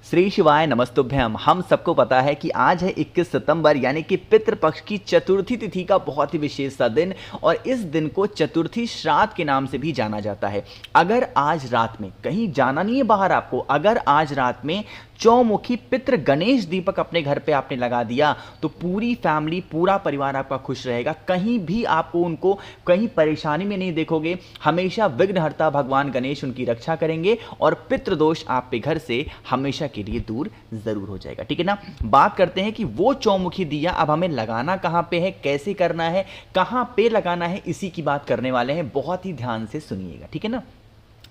श्री शिवाय नमस्तुभ्यम। हम सबको पता है कि आज है 21 सितंबर यानी कि पितृपक्ष की चतुर्थी तिथि का बहुत ही विशेष सा दिन और इस दिन को चतुर्थी श्राद्ध के नाम से भी जाना जाता है। अगर आज रात में कहीं जाना नहीं है बाहर आपको, अगर आज रात में चौमुखी पितृ गणेश दीपक अपने घर पे आपने लगा दिया तो पूरी फैमिली, पूरा परिवार आपका खुश रहेगा। कहीं भी आपको उनको कहीं परेशानी में नहीं देखोगे। हमेशा विघ्नहर्ता भगवान गणेश उनकी रक्षा करेंगे और पितृदोष आपके घर से हमेशा के लिए दूर जरूर हो जाएगा। ठीक है ना। बात करते हैं कि वो चौमुखी दिया अब हमें लगाना कहां पे है, कैसे करना है, कहां पे लगाना है, इसी की बात करने वाले हैं। बहुत ही ध्यान से सुनिएगा। ठीक है ना।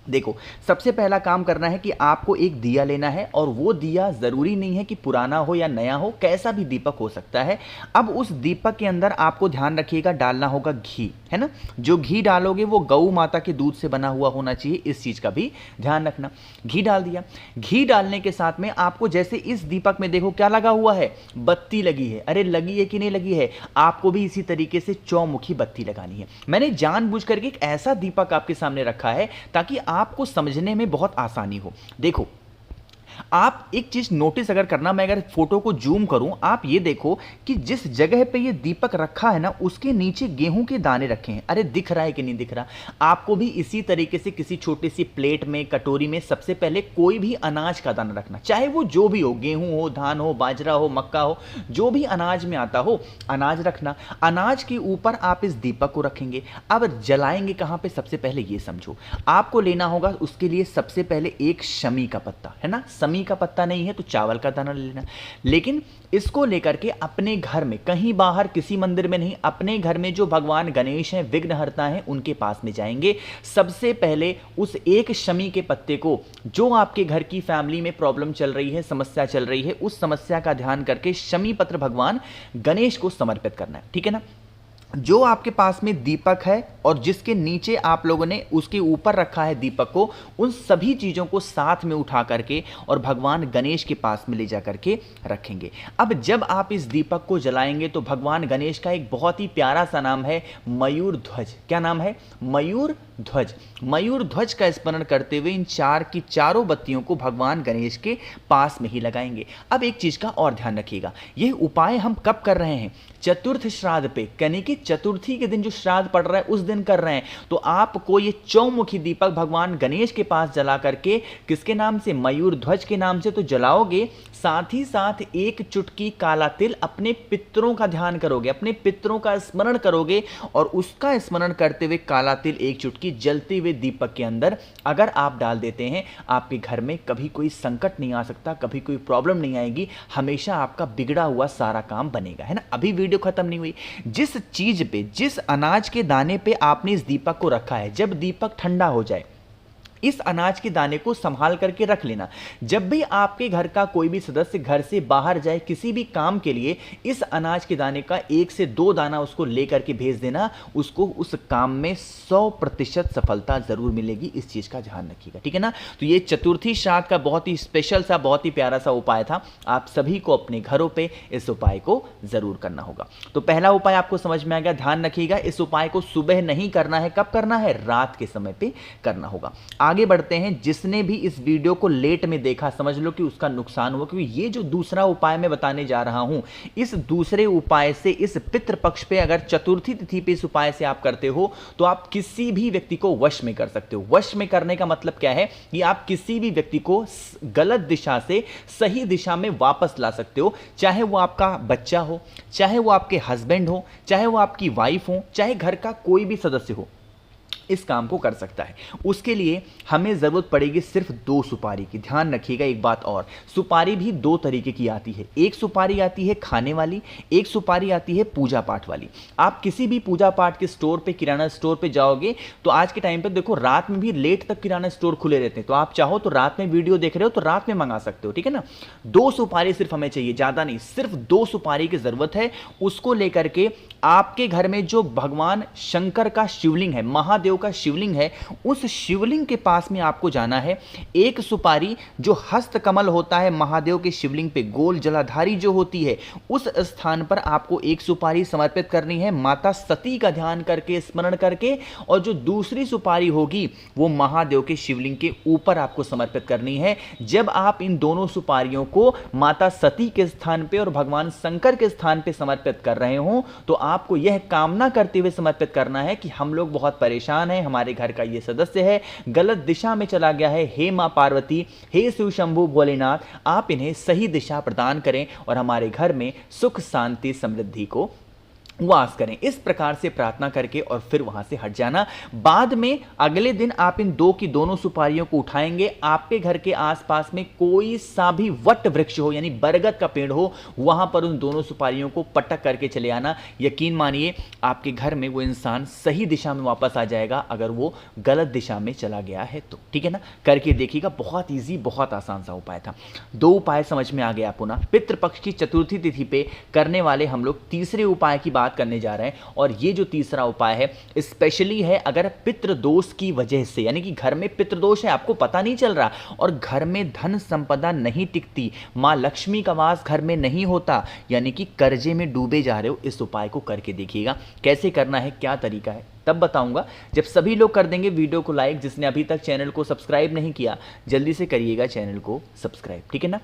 देखो, सबसे पहला काम करना है कि आपको एक दिया लेना है और वो दिया जरूरी नहीं है कि पुराना हो या नया हो, कैसा भी दीपक हो सकता है। अब उस दीपक के अंदर आपको ध्यान रखिएगा डालना होगा घी, है ना। जो घी डालोगे वो गौ माता के दूध से बना हुआ होना चाहिए, इस चीज का भी ध्यान रखना। घी डाल दिया। घी डालने के साथ में आपको जैसे इस दीपक में देखो क्या लगा हुआ है, बत्ती लगी है। अरे लगी है कि नहीं लगी है, आपको भी इसी तरीके से चौमुखी बत्ती लगानी है। मैंने जानबूझ करके एक ऐसा दीपक आपके सामने रखा है ताकि आपको समझने में बहुत आसानी हो। देखो, आप एक चीज नोटिस अगर करना, मैं अगर फोटो को जूम करूं, आप ये देखो कि जिस जगह पे ये दीपक रखा है ना, उसके नीचे गेहूं के दाने रखे हैं। अरे दिख रहा है कि नहीं दिख रहा। आपको भी इसी तरीके से किसी छोटी सी प्लेट में, कटोरी में सबसे पहले कोई भी अनाज का दाना रखना, चाहे वो जो भी हो, गेहूं हो, धान हो, बाजरा हो, मक्का हो, जो भी अनाज में आता हो, अनाज रखना। अनाज के ऊपर आप इस दीपक को रखेंगे। अब जलाएंगे कहां पे, सबसे पहले ये समझो। आपको लेना होगा उसके लिए सबसे पहले एक शमी का पत्ता, है ना। शमी का पत्ता नहीं है तो चावल का दाना ले लेना। लेकिन इसको लेकर के अपने घर में, कहीं बाहर किसी मंदिर में नहीं, अपने घर में जो भगवान गणेश हैं, विघ्नहर्ता हैं, उनके पास में जाएंगे। सबसे पहले उस एक शमी के पत्ते को, जो आपके घर की फैमिली में प्रॉब्लम चल रही है, समस्या चल रही है, उस समस्या का ध्यान करके शमी पत्र भगवान गणेश को समर्पित करना है। ठीक है ना। जो आपके पास में दीपक है और जिसके नीचे आप लोगों ने उसके ऊपर रखा है दीपक को, उन सभी चीजों को साथ में उठा करके और भगवान गणेश के पास में ले जा करके रखेंगे। अब जब आप इस दीपक को जलाएंगे तो भगवान गणेश का एक बहुत ही प्यारा सा नाम है मयूर ध्वज। क्या नाम है? मयूर ध्वज। मयूर ध्वज का स्मरण करते हुए इन चार की चारों बत्तियों को भगवान गणेश के पास में ही लगाएंगे। अब एक चीज का और ध्यान रखिएगा, यह उपाय हम कब कर रहे हैं? चतुर्थ श्राद्ध पे, यानी कि चतुर्थी के दिन जो श्राद्ध पड़ रहा है उस दिन कर रहे हैं। तो आपको ये चौमुखी दीपक भगवान गणेश के पास जला करके, किसके नाम से? मयूर ध्वज के नाम से तो जलाओगे, साथ ही साथ एक चुटकी काला तिल अपने पितरों का ध्यान करोगे, अपने पितरों का स्मरण करोगे और उसका स्मरण करते हुए काला तिल एक चुटकी जलते हुए दीपक के अंदर अगर आप डाल देते हैं, आपके घर में कभी कोई संकट नहीं आ सकता, कभी कोई प्रॉब्लम नहीं आएगी। हमेशा आपका बिगड़ा हुआ सारा काम बनेगा, है ना। अभी वीडियो खत्म नहीं हुई। जिस चीज पे, जिस अनाज के दाने पे आपने इस दीपक को रखा है, जब दीपक ठंडा हो जाए, इस अनाज के दाने को संभाल करके रख लेना। जब भी आपके घर का कोई भी सदस्य घर से बाहर जाए किसी भी काम के लिए, इस अनाज के दाने का 1 से 2 दाना उसको लेकर के भेज देना। उसको उस काम में 100% सफलता जरूर मिलेगी। इस चीज का ध्यान रखिएगा। ठीक है ना। तो ये चतुर्थी श्राद्ध का बहुत ही स्पेशल सा, बहुत ही प्यारा सा उपाय था। आप सभी को अपने घरों पे इस उपाय को जरूर करना होगा। तो पहला उपाय आपको समझ में आ गया। ध्यान रखिएगा, इस उपाय को सुबह नहीं करना है। कब करना है? रात के समय पे करना होगा। आगे बढ़ते हैं। जिसने भी इस वीडियो को लेट में देखा, समझ लो कि उसका नुकसान हुआ, क्योंकि ये जो दूसरा उपाय मैं बताने जा रहा हूं, इस दूसरे उपाय से, इस पितृपक्ष पे अगर चतुर्थी तिथि पे इस उपाय से आप करते हो तो आप किसी भी व्यक्ति को वश में कर सकते हो। वश में करने का मतलब क्या है? कि आप किसी भी व्यक्ति को गलत दिशा से सही दिशा में वापस ला सकते हो। चाहे वो आपका बच्चा हो, चाहे वो आपके हस्बैंड हो, चाहे वो आपकी वाइफ हो, चाहे घर का कोई भी सदस्य हो, इस काम को कर सकता है। उसके लिए हमें जरूरत पड़ेगी सिर्फ 2 सुपारी की। ध्यान रखिएगा एक बात और, सुपारी भी 2 तरीके की आती है। एक सुपारी आती है खाने वाली, एक सुपारी आती है पूजा पाठ वाली। आप किसी भी पूजा पाठ के स्टोर पे, किराना स्टोर पे जाओगे तो आज के टाइम पे देखो, रात में भी लेट तक किराना स्टोर खुले रहते हैं। तो आप चाहो तो रात में वीडियो देख रहे हो तो रात में मंगा सकते हो। ठीक है ना। 2 सुपारी सिर्फ हमें चाहिए, ज्यादा नहीं, सिर्फ 2 सुपारी की जरूरत है। उसको लेकर के आपके घर में जो भगवान शंकर का शिवलिंग है, महादेव महादेव का शिवलिंग है, उस शिवलिंग के पास में आपको जाना है। एक सुपारी जो हस्त कमल होता है महादेव के शिवलिंग पे, गोल जलाधारी जो होती है, उस स्थान पर आपको एक सुपारी समर्पित करनी है माता सती का ध्यान करके, स्मरण करके, और जो दूसरी सुपारी होगी वो महादेव के शिवलिंग के ऊपर आपको समर्पित करनी है। जब आप इन दोनों सुपारियों को माता सती के स्थान पे और भगवान शंकर के स्थान पे समर्पित कर रहे हो तो आपको यह कामना करते हुए समर्पित करना है कि हम लोग बहुत परेशान हैं, हमारे घर का ये सदस्य है गलत दिशा में चला गया है, हे मां पार्वती, हे शिव शंभु भोलेनाथ, आप इन्हें सही दिशा प्रदान करें और हमारे घर में सुख शांति समृद्धि को वास करें। इस प्रकार से प्रार्थना करके और फिर वहां से हट जाना। बाद में अगले दिन आप इन दो की दोनों सुपारियों को उठाएंगे, आपके घर के आसपास में कोई सा भी वट वृक्ष हो यानी बरगद का पेड़ हो, वहां पर उन दोनों सुपारियों को पटक करके चले आना। यकीन मानिए आपके घर में वो इंसान सही दिशा में वापस आ जाएगा अगर वो गलत दिशा में चला गया है तो। ठीक है ना, करके देखिएगा, बहुत ईजी, बहुत आसान सा उपाय था। दो उपाय समझ में आ गया आपको ना। पितृपक्ष की चतुर्थी तिथि पे करने वाले हम लोग तीसरे उपाय की बात करने जा रहे हैं, और ये जो तीसरा उपाय है स्पेशली है अगर पितृदोष की वजह से, यानी कि घर में पितृदोष है, आपको पता नहीं चल रहा और घर में धन संपदा नहीं टिकती, मां लक्ष्मी का वास घर में नहीं होता, यानी कि कर्जे में डूबे जा रहे हो, इस उपाय को करके देखिएगा। कैसे करना है, क्या तरीका है, तब बताऊंगा जब सभी लोग कर देंगे वीडियो को लाइक। जिसने अभी तक चैनल को सब्सक्राइब नहीं किया जल्दी से करिएगा चैनल को सब्सक्राइब। ठीक है ना,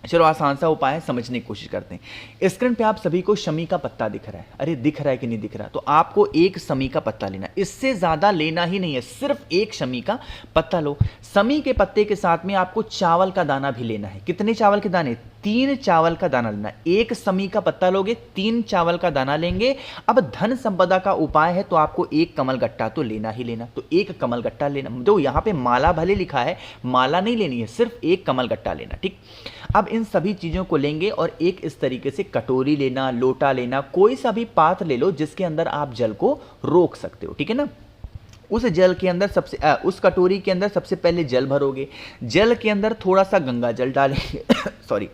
चलो आसान सा उपाय है, समझने की कोशिश करते हैं। स्क्रीन पे आप सभी को शमी का पत्ता दिख रहा है, अरे दिख रहा है कि नहीं दिख रहा, तो आपको एक शमी का पत्ता लेना, इससे ज्यादा लेना ही नहीं है, सिर्फ एक शमी का पत्ता लो। शमी के पत्ते के साथ में आपको चावल का दाना भी लेना है। कितने चावल के दाने, 3 चावल का दाना लेना। एक शमी का पत्ता लोगे, 3 चावल का दाना लेंगे। अब धन संपदा का उपाय है तो आपको एक कमल गट्टा तो लेना ही लेना, तो एक कमल गट्टा लेना। तो यहां पे माला भले लिखा है, माला नहीं लेनी है, सिर्फ एक कमल गट्टा लेना। ठीक, अब इन सभी चीजों को लेंगे और एक इस तरीके से कटोरी लेना, लोटा लेना, कोई सा भी पात्र ले लो जिसके अंदर आप जल को रोक सकते हो। ठीक है ना, उस जल के अंदर उस कटोरी के अंदर सबसे पहले जल भरोगे, जल के अंदर थोड़ा सा गंगा जल डालेंगे सॉरी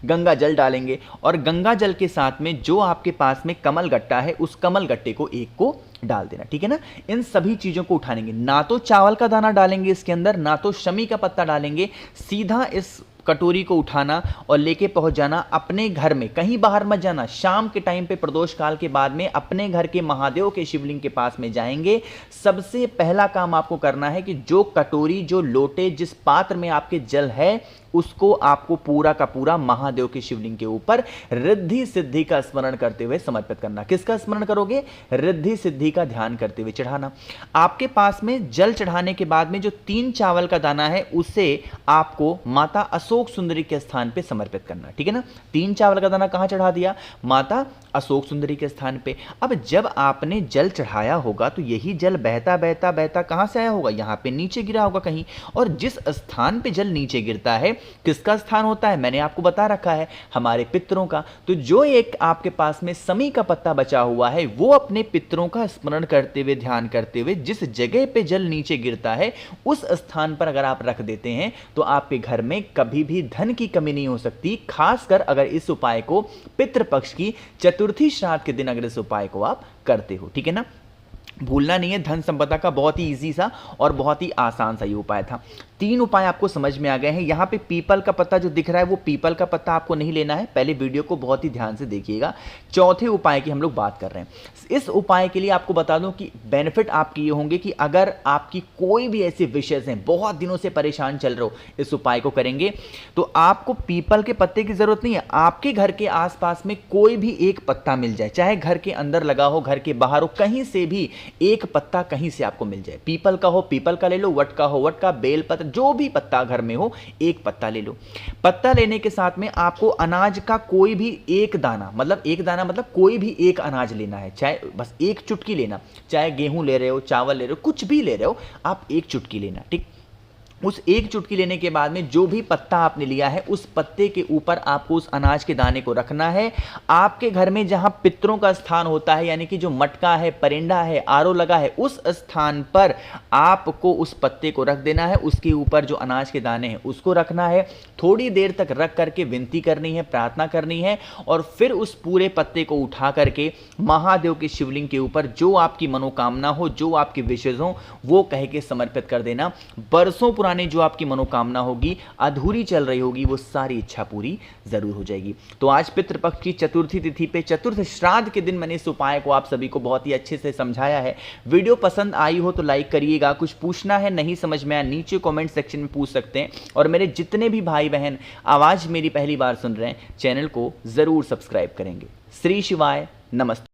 गंगा जल डालेंगे, और गंगा जल के साथ में जो आपके पास में कमल गट्टा है उस कमल गट्टे को एक को डाल देना। ठीक है ना, इन सभी चीजों को उठानेंगे, ना तो चावल का दाना डालेंगे इसके अंदर, ना तो शमी का पत्ता डालेंगे, सीधा इस कटोरी को उठाना और लेके पहुंच जाना अपने घर में, कहीं बाहर मत जाना। शाम के टाइम पे प्रदोष काल के बाद में अपने घर के महादेव के शिवलिंग के पास में जाएंगे। सबसे पहला काम आपको करना है कि जो कटोरी, जो लोटे, जिस पात्र में आपके जल है उसको आपको पूरा का पूरा महादेव के शिवलिंग के ऊपर रिद्धि सिद्धि का स्मरण करते हुए समर्पित करना। किसका स्मरण करोगे, रिद्धि सिद्धि का ध्यान करते हुए चढ़ाना। आपके पास में जल चढ़ाने के बाद में जो 3 चावल का दाना है उसे आपको माता अशोक सुंदरी के स्थान पे समर्पित करना। ठीक है ना, 3 चावल का दाना कहां चढ़ा दिया, माता अशोक सुंदरी के स्थान पे। अब जब आपने जल चढ़ाया होगा तो यही जल बहता बहता बहता कहां से आया होगा, यहां पे नीचे गिरा होगा कहीं, और जिस स्थान पे जल नीचे गिरता है किसका स्थान होता है, मैंने आपको बता रखा है, हमारे पितरों का। तो जो एक आपके पास में शमी का पत्ता बचा हुआ है वो अपने पितरों का स्मरण करते हुए, ध्यान करते हुए, जिस जगह पे जल नीचे गिरता है उस स्थान पर अगर आप रख देते हैं तो आपके घर में कभी भी धन की कमी नहीं हो सकती। खासकर अगर इस उपाय को पितृपक्ष की चतुर्थी श्राद्ध के दिन अगर इस उपाय को आप करते हो। ठीक है ना, भूलना नहीं है, धन संपदा का बहुत ही इजी सा और बहुत ही आसान सा ये उपाय था। 3 उपाय आपको समझ में आ गए हैं। यहाँ पे पीपल का पत्ता जो दिख रहा है वो पीपल का पत्ता आपको नहीं लेना है, पहले वीडियो को बहुत ही ध्यान से देखिएगा। चौथे उपाय की हम लोग बात कर रहे हैं। इस उपाय के लिए आपको बता दूं कि बेनिफिट आपके ये होंगे कि अगर आपकी कोई भी ऐसे विषय हैं, बहुत दिनों से परेशान चल रहे हो, इस उपाय को करेंगे तो आपको पीपल के पत्ते की जरूरत नहीं है। आपके घर के आसपास में कोई भी एक पत्ता मिल जाए, चाहे घर के अंदर लगा हो, घर के बाहर हो, कहीं से भी एक पत्ता कहीं से आपको मिल जाए, पीपल का हो पीपल का ले लो, वट का हो वट का, बेल पत्र, जो भी पत्ता घर में हो एक पत्ता ले लो। पत्ता लेने के साथ में आपको अनाज का कोई भी एक दाना, मतलब कोई भी एक अनाज लेना है, चाहे बस एक चुटकी लेना, चाहे गेहूं ले रहे हो, चावल ले रहे हो, कुछ भी ले रहे हो, आप एक चुटकी लेना। ठीक, उस एक चुटकी लेने के बाद में जो भी पत्ता आपने लिया है उस पत्ते के ऊपर आपको उस अनाज के दाने को रखना है। आपके घर में जहां पितरों का स्थान होता है, यानी कि जो मटका है, परिंदा है, आरो लगा है, उस स्थान पर आपको उस पत्ते को रख देना है। उसके ऊपर जो अनाज के दाने हैं उसको रखना है। थोड़ी देर तक रख करके विनती करनी है, प्रार्थना करनी है, और फिर उस पूरे पत्ते को उठा करके महादेव के शिवलिंग के ऊपर जो आपकी मनोकामना हो, जो आपकी विशेष हो, वो कह के समर्पित कर देना। बरसों पुरानी जो आपकी मनोकामना होगी, अधूरी चल रही होगी, वो सारी इच्छा पूरी जरूर हो जाएगी। तो आज पितृपक्ष की चतुर्थी तिथि पे चतुर्थ श्राद्ध के दिन मैंने इस उपाय को आप सभी को बहुत ही अच्छे से समझाया है। वीडियो पसंद आई हो तो लाइक करिएगा। कुछ पूछना है, नहीं समझ में आया, नीचे कमेंट सेक्शन में पूछ सकते हैं। और मेरे जितने भी भाई बहन आवाज मेरी पहली बार सुन रहे हैं, चैनल को जरूर सब्सक्राइब करेंगे। श्री शिवाय, नमस्ते।